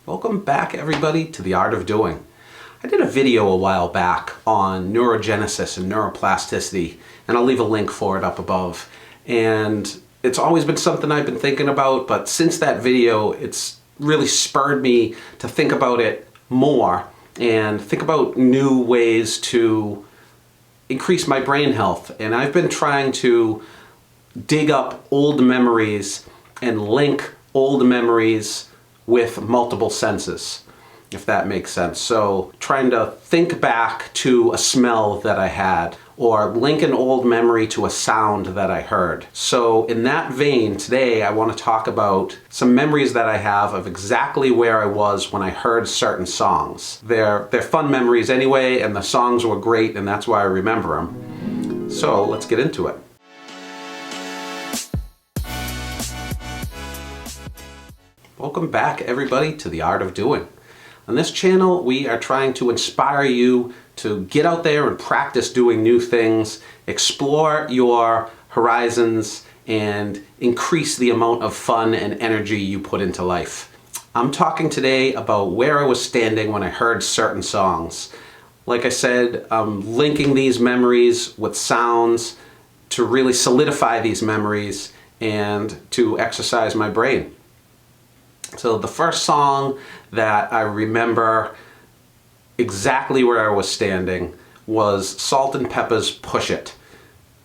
Welcome back, everybody, to The Art of Doing. I did a video a while back on neurogenesis and neuroplasticity, and I'll leave a link for it up above. And it's always been something I've been thinking about, but since that video, it's really spurred me to think about it more and think about new ways to increase my brain health. And I've been trying to dig up old memories and link old memories with multiple senses, if that makes sense. So trying to think back to a smell that I had, or link an old memory to a sound that I heard. So in that vein, today I want to talk about some memories that I have of exactly where I was when I heard certain songs. They're fun memories anyway, and the songs were great, and that's why I remember them. So let's get into it. Welcome back, everybody, to The Art of Doing. On this channel, we are trying to inspire you to get out there and practice doing new things, explore your horizons, and increase the amount of fun and energy you put into life. I'm talking today about where I was standing when I heard certain songs. Like I said, I'm linking these memories with sounds to really solidify these memories and to exercise my brain. So the first song that I remember exactly where I was standing was Salt and Pepper's Push It.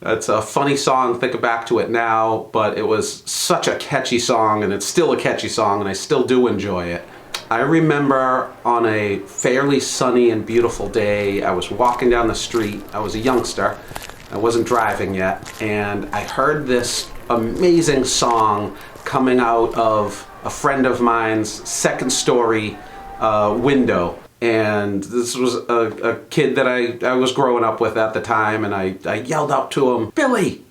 It's a funny song, thinking back to it now, but it was such a catchy song, and it's still a catchy song, and I still do enjoy it. I remember on a fairly sunny and beautiful day, I was walking down the street. I was a youngster. I wasn't driving yet, and I heard this amazing song coming out of a friend of mine's second story window. And this was a kid that I was growing up with at the time, and I yelled out to him, "Billy,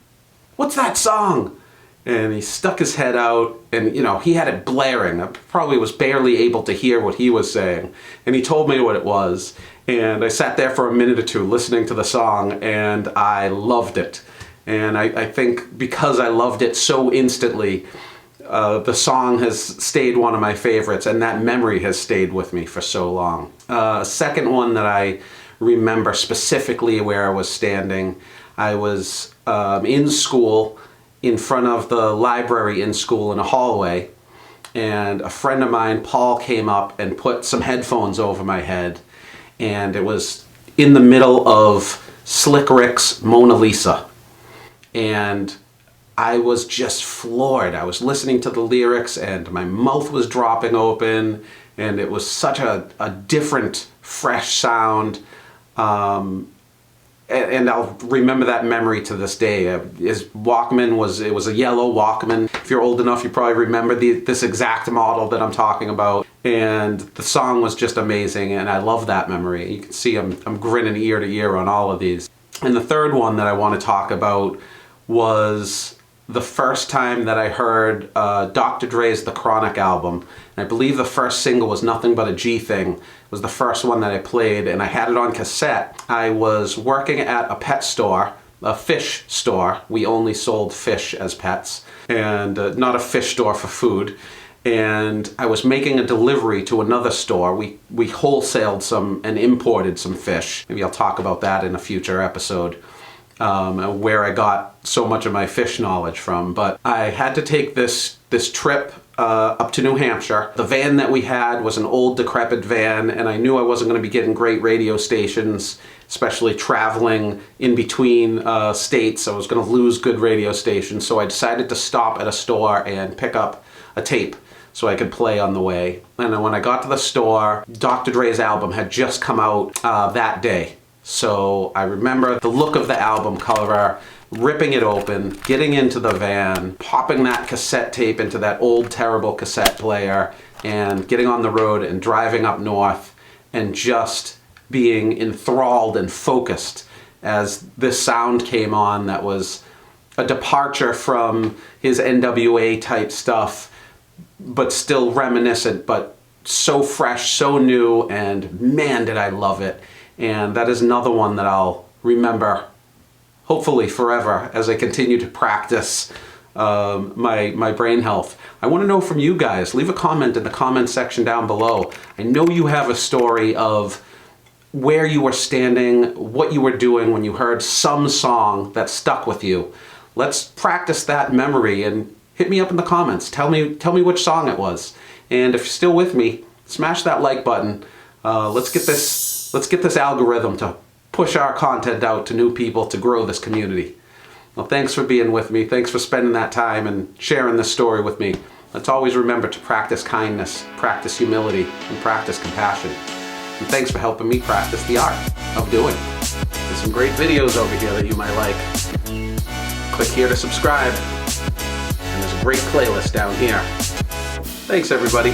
what's that song?" And he stuck his head out, and he had it blaring. I probably was barely able to hear what he was saying. And he told me what it was. And I sat there for a minute or two listening to the song, and I loved it. And I think because I loved it so instantly, the song has stayed one of my favorites, and that memory has stayed with me for so long. A second one that I remember specifically where I was standing, I was in school, in front of the library in school in a hallway, and a friend of mine, Paul, came up and put some headphones over my head, and it was in the middle of Slick Rick's Mona Lisa. And I was just floored. I was listening to the lyrics and my mouth was dropping open, and it was such a different, fresh sound. And I'll remember that memory to this day. His Walkman was a yellow Walkman. If you're old enough, you probably remember this exact model that I'm talking about. And the song was just amazing, and I love that memory. You can see I'm grinning ear to ear on all of these. And the third one that I want to talk about was the first time that I heard Dr. Dre's The Chronic album. And I believe the first single was Nothing But a G Thing. It was the first one that I played, and I had it on cassette. I was working at a pet store, a fish store. We only sold fish as pets, and not a fish store for food. And I was making a delivery to another store. We wholesaled some and imported some fish. Maybe I'll talk about that in a future episode. Where I got so much of my fish knowledge from. But I had to take this trip up to New Hampshire. The van that we had was an old decrepit van, and I knew I wasn't going to be getting great radio stations, especially traveling in between states. I was going to lose good radio stations, so I decided to stop at a store and pick up a tape so I could play on the way. And when I got to the store, Dr. Dre's album had just come out that day. So I remember the look of the album cover, ripping it open, getting into the van, popping that cassette tape into that old terrible cassette player, and getting on the road and driving up north, and just being enthralled and focused as this sound came on that was a departure from his NWA type stuff, but still reminiscent, but so fresh, so new, and man, did I love it. And that is another one that I'll remember, hopefully forever, as I continue to practice my brain health. I want to know from you guys. Leave a comment in the comment section down below. I know you have a story of where you were standing, what you were doing when you heard some song that stuck with you. Let's practice that memory and hit me up in the comments. Tell me which song it was. And if you're still with me, smash that like button. Let's get this algorithm to push our content out to new people to grow this community. Well, thanks for being with me. Thanks for spending that time and sharing this story with me. Let's always remember to practice kindness, practice humility, and practice compassion. And thanks for helping me practice the art of doing. There's some great videos over here that you might like. Click here to subscribe. And there's a great playlist down here. Thanks, everybody.